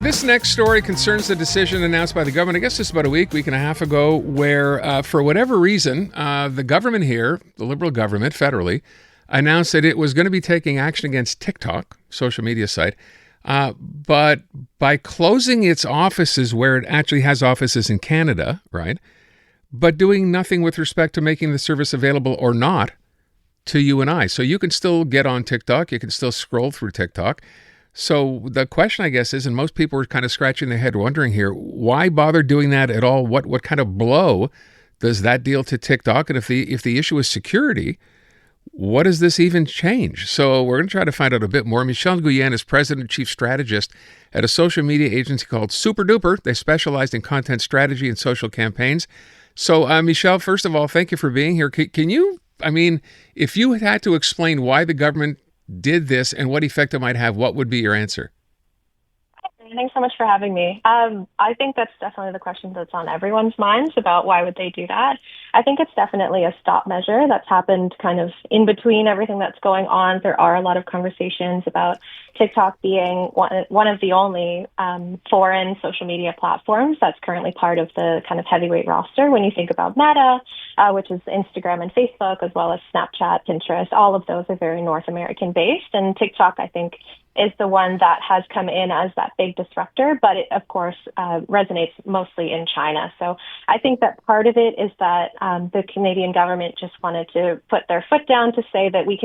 This next story concerns the decision announced by the government, I guess just about a week and a half ago, where for whatever reason, the government here, the Liberal government federally, announced that it was going to be taking action against TikTok, social media site, but by closing its offices where it actually has offices in Canada, right, but doing nothing with respect to making the service available or not to you and I. So you can still get on TikTok, you can still scroll through TikTok. So the question, I guess, is, and most people are kind of scratching their head wondering here, why bother doing that at all? What kind of blow does that deal to TikTok? And if the issue is security, what does this even change? So we're going to try to find out a bit more. Michelle Nguyen is president and chief strategist at a social media agency called Super Duper. They specialize in content strategy and social campaigns. So Michelle, first of all, thank you for being here. Can you, if you had to explain why the government did this and what effect it might have, what would be your answer? Thanks so much for having me. I think that's definitely the question that's on everyone's minds about why would they do that. I think it's definitely a stop measure that's happened kind of in between everything that's going on. There are a lot of conversations about TikTok being one of the only foreign social media platforms that's currently part of the kind of heavyweight roster. When you think about Meta, which is Instagram and Facebook, as well as Snapchat, Pinterest, all of those are very North American based. And TikTok, I think, is the one that has come in as that big disruptor, but it, of course, resonates mostly in China. So I think that part of it is that the Canadian government just wanted to put their foot down to say that we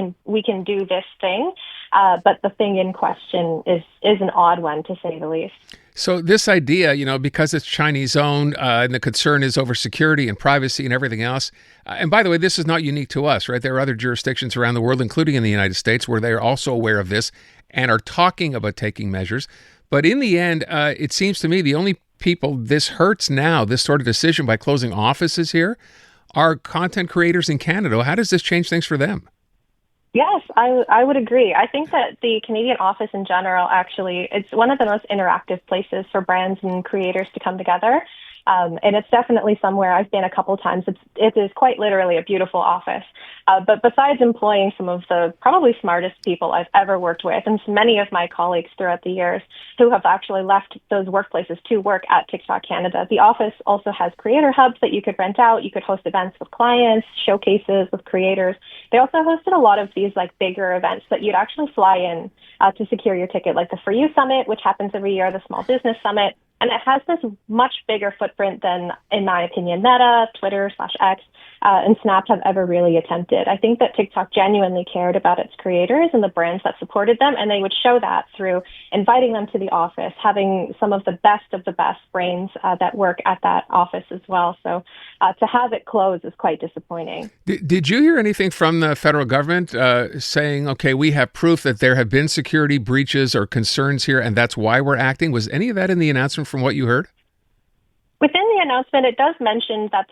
can do this thing, but the thing in question is an odd one, to say the least. So this idea, because it's Chinese owned and the concern is over security and privacy and everything else. And by the way, this is not unique to us, right? There are other jurisdictions around the world, including in the United States, where they are also aware of this and are talking about taking measures. But in the end, it seems to me the only people this hurts now, this sort of decision by closing offices here, are content creators in Canada. How does this change things for them? Yes, I would agree. I think that the Canadian office in general, actually, it's one of the most interactive places for brands and creators to come together. And it's definitely somewhere I've been a couple times. It is quite literally a beautiful office. But besides employing some of the probably smartest people I've ever worked with, and many of my colleagues throughout the years who have actually left those workplaces to work at TikTok Canada, the office also has creator hubs that you could rent out. You could host events with clients, showcases with creators. They also hosted a lot of these bigger events that you'd actually fly in to secure your ticket, like the For You Summit, which happens every year, the Small Business Summit. And it has this much bigger footprint than, in my opinion, Meta, Twitter/X, and Snap have ever really attempted. I think that TikTok genuinely cared about its creators and the brands that supported them, and they would show that through inviting them to the office, having some of the best brains that work at that office as well. So to have it close is quite disappointing. Did you hear anything from the federal government saying, okay, we have proof that there have been security breaches or concerns here, and that's why we're acting? Was any of that in the announcement from what you heard? Within the announcement, it does mention that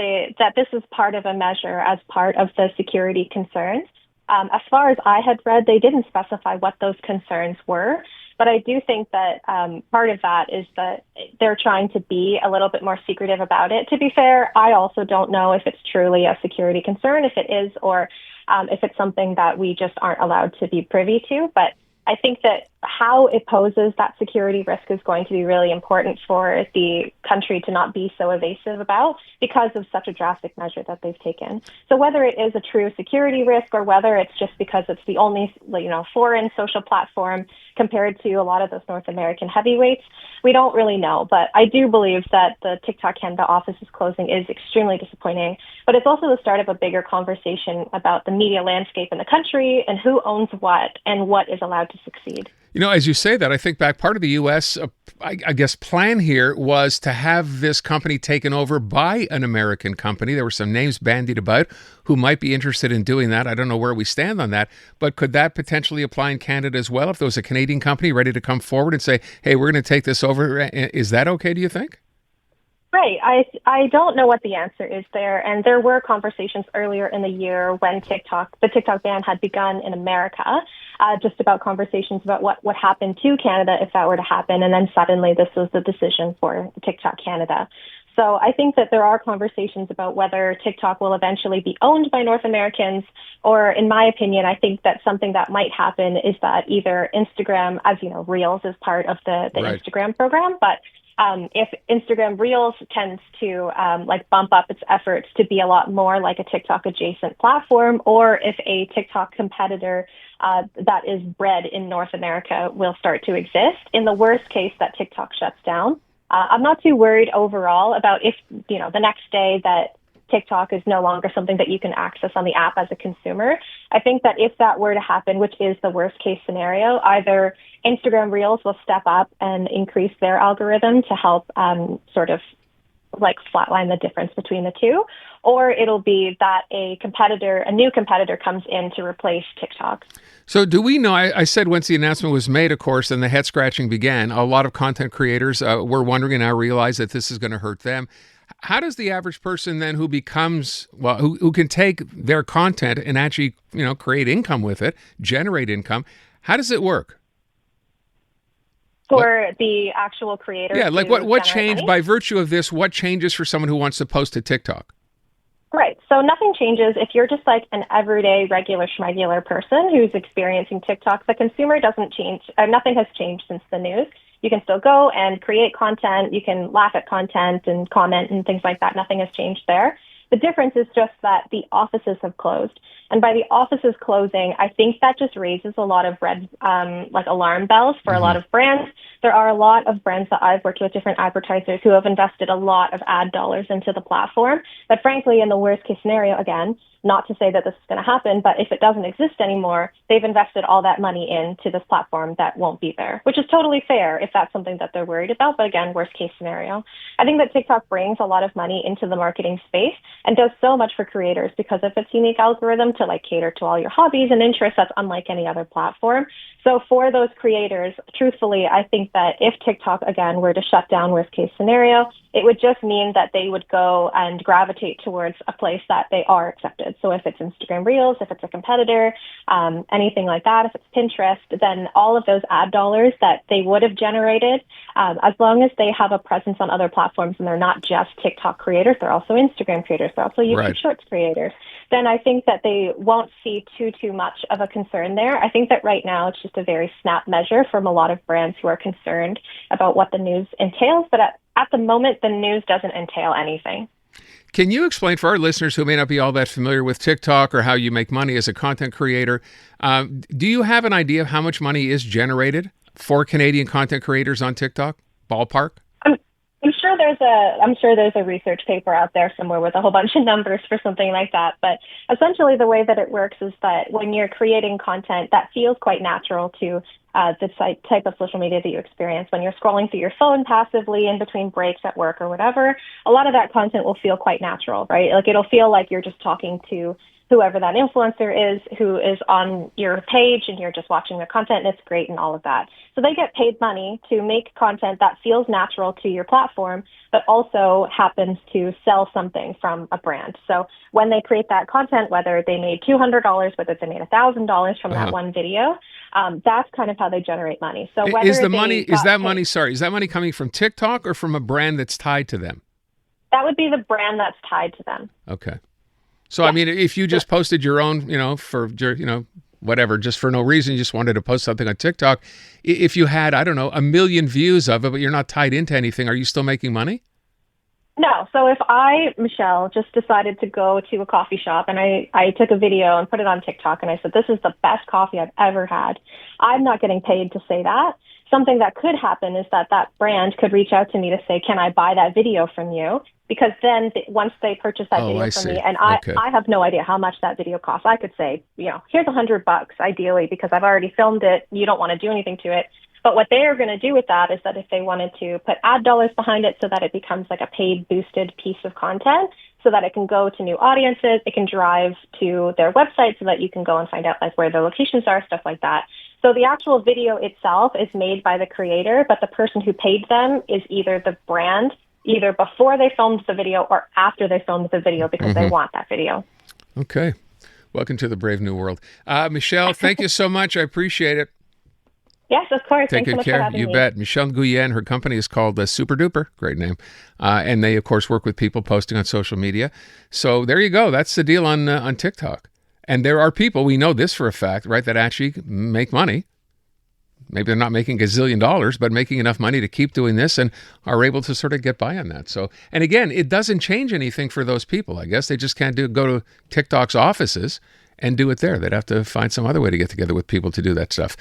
this is part of a measure as part of the security concerns. As far as I had read, they didn't specify what those concerns were. But I do think that part of that is that they're trying to be a little bit more secretive about it. To be fair, I also don't know if it's truly a security concern, if it is, or if it's something that we just aren't allowed to be privy to. But I think that how it poses that security risk is going to be really important for the country to not be so evasive about because of such a drastic measure that they've taken. So whether it is a true security risk or whether it's just because it's the only foreign social platform compared to a lot of those North American heavyweights, we don't really know. But I do believe that the TikTok Canada office's closing is extremely disappointing. But it's also the start of a bigger conversation about the media landscape in the country and who owns what and what is allowed to succeed. As you say that, I think back part of the U.S., I guess, plan here was to have this company taken over by an American company. There were some names bandied about who might be interested in doing that. I don't know where we stand on that, but could that potentially apply in Canada as well? If there was a Canadian company ready to come forward and say, hey, we're going to take this over, is that okay, do you think? Right. I don't know what the answer is there. And there were conversations earlier in the year when the TikTok ban had begun in America, just about conversations about what happened to Canada if that were to happen. And then suddenly this was the decision for TikTok Canada. So I think that there are conversations about whether TikTok will eventually be owned by North Americans, or in my opinion, I think that something that might happen is that either Instagram, as you know, Reels is part of the Right. Instagram program, but if Instagram Reels tends to like bump up its efforts to be a lot more like a TikTok adjacent platform, or if a TikTok competitor that is bred in North America will start to exist, in the worst case that TikTok shuts down. I'm not too worried overall about if, you know, the next day that TikTok is no longer something that you can access on the app as a consumer. I think that if that were to happen, which is the worst case scenario, either Instagram Reels will step up and increase their algorithm to help sort of like flatline the difference between the two, or it'll be that a new competitor comes in to replace TikTok. So do we know, I said once the announcement was made, of course, and the head scratching began, a lot of content creators were wondering and now realize that this is going to hurt them. How does the average person then who becomes, well, who can take their content and actually, you know, create income with it, generate income, how does it work? For the actual creators. Yeah, like to what generate changed money? by virtue of this? What changes for someone who wants to post to TikTok? Right. So nothing changes. If you're just like an everyday, regular, schmegular person who's experiencing TikTok, the consumer doesn't change. Nothing has changed since the news. You can still go and create content. You can laugh at content and comment and things like that. Nothing has changed there. The difference is just that the offices have closed. And by the offices closing, I think that just raises a lot of red, like alarm bells for a lot of brands. There are a lot of brands that I've worked with, different advertisers who have invested a lot of ad dollars into the platform. But frankly, in the worst case scenario, again, not to say that this is going to happen, but if it doesn't exist anymore, they've invested all that money into this platform that won't be there, which is totally fair if that's something that they're worried about. But again, worst case scenario. I think that TikTok brings a lot of money into the marketing space and does so much for creators because of its unique algorithm to like cater to all your hobbies and interests that's unlike any other platform. So for those creators, truthfully, I think that if TikTok, again, were to shut down worst case scenario, it would just mean that they would go and gravitate towards a place that they are accepted. So if it's Instagram Reels, if it's a competitor, anything like that, if it's Pinterest, then all of those ad dollars that they would have generated, as long as they have a presence on other platforms and they're not just TikTok creators, they're also Instagram creators, they're also YouTube Shorts creators, then I think that they won't see too much of a concern there. I think that right now it's just a very snap measure from a lot of brands who are concerned about what the news entails. But at the moment, the news doesn't entail anything. Can you explain for our listeners who may not be all that familiar with TikTok or how you make money as a content creator, do you have an idea of how much money is generated for Canadian content creators on TikTok? Ballpark? I'm sure there's a research paper out there somewhere with a whole bunch of numbers for something like that. But essentially the way that it works is that when you're creating content that feels quite natural to the type of social media that you experience, when you're scrolling through your phone passively in between breaks at work or whatever, a lot of that content will feel quite natural, right? Like it'll feel like you're just talking to whoever that influencer is who is on your page and you're just watching their content and it's great and all of that. So they get paid money to make content that feels natural to your platform, but also happens to sell something from a brand. So when they create that content, whether they made $200, whether they made $1,000 from that one video, that's kind of how they generate money. So whether is that money coming from TikTok or from a brand that's tied to them? That would be the brand that's tied to them. Okay. So, yeah. I mean, if you just posted your own, whatever, just for no reason, you just wanted to post something on TikTok, if you had, I don't know, 1 million views of it, but you're not tied into anything, are you still making money? No. So if I, Michelle, just decided to go to a coffee shop and I took a video and put it on TikTok and I said, this is the best coffee I've ever had, I'm not getting paid to say that. Something that could happen is that brand could reach out to me to say, can I buy that video from you? Because then once they purchase that video from me, and I have no idea how much that video costs, I could say, here's $100 ideally, because I've already filmed it. You don't want to do anything to it. But what they are going to do with that is that if they wanted to put ad dollars behind it so that it becomes like a paid boosted piece of content, so that it can go to new audiences, it can drive to their website so that you can go and find out like where their locations are, stuff like that. So the actual video itself is made by the creator, but the person who paid them is either the brand, either before they filmed the video or after they filmed the video because they want that video. Okay. Welcome to the brave new world. Michelle, thank you so much. I appreciate it. Yes, of course. Take Thanks so good much for care. having You me. bet. Michelle Nguyen, her company is called Super Duper. Great name. And they, of course, work with people posting on social media. So there you go. That's the deal on TikTok. And there are people, we know this for a fact, right, that actually make money. Maybe they're not making gazillion dollars, but making enough money to keep doing this and are able to sort of get by on that. So, and again, it doesn't change anything for those people. I guess they just can't go to TikTok's offices and do it there. They'd have to find some other way to get together with people to do that stuff.